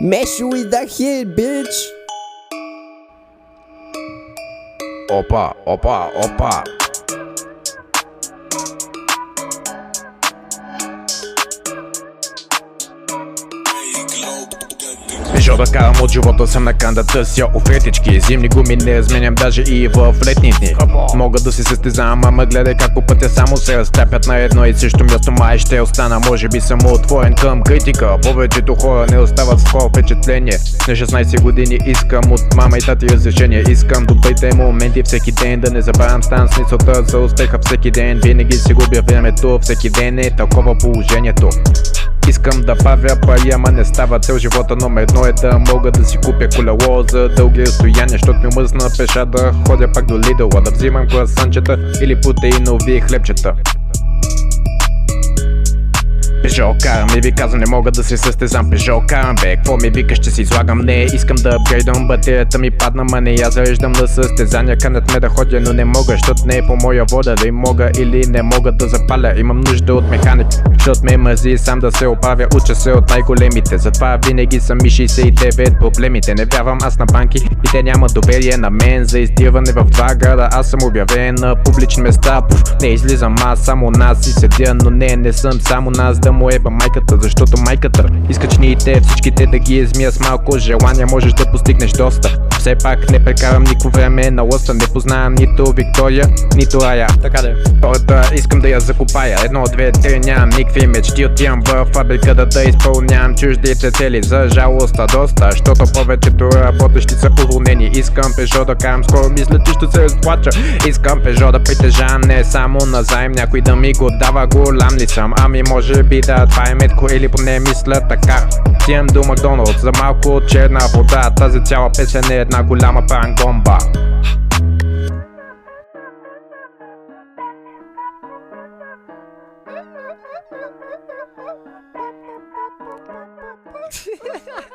Meshu with the hit, bitch. Опа, опа, опа. Пежо да карам, от живота съм на кан да търся офетички. Зимни гуми не разменям даже и в летни дни. Мога да се състезавам, ама гледай как по пътя само се разтапят на едно и също място. Май ще остана, може би съм отворен към критика. Повечето хора не остават с такова впечатление. На 16 години искам от мама и тати разрешение. Искам добрите моменти всеки ден, да не забравям стан с мисълта за успеха всеки ден. Винаги си губя времето, всеки ден е такова положението. Искам да правя пари, ама не става цел. Живота номер едно е да мога да си купя колело за дълги разстояния, защото ми мръсна пеша да ходя пак до Lidl, да взимам круасанчета или протеинови хлебчета. Пежо карам и ви казвам, не мога да се състезам. Пежо карам, бе, какво ми викаш, че си излагам? Не, искам да апгрейдвам, батерията ми падна, ма не я зареждам на състезания. Канят ме да ходя, но не мога, защото не е по моя вода. Да и мога или не мога да запаля, имам нужда от механик, защото ме мързи сам да се оправя. Уча се от най-големите, затова винаги са ми 69 проблемите. Не вярвам аз на банки и те нямат доверие на мен за издирване в два града. Аз съм обявен на публични места, не излизам аз, само нас и седя, но не съм само нас да му еба майката, защото майката иска чиниите всичките да ги измия с малко желание, можеш да постигнеш доста. Все пак не прекарам никакво време на лоста, не познавам нито Виктория, нито Рая. Така де. Хората искам да я закопая, 1, 2, 3, нямам никакви мечти, отивам в фабриката да изпълнявам чуждите цели. За жалост доста, защото повечето работещи са уволнени. Искам Пежо да карам скоро, мисля, че ще се разплача. Искам Пежо да притежавам не само на заем, някой да ми го дава, голям ли съм? Ами може би да, това е метко или поне мисля така. Отивам до Макдоналдс за малко черна вода, тази цяла песен е една голяма пангомба. Ha ha ha.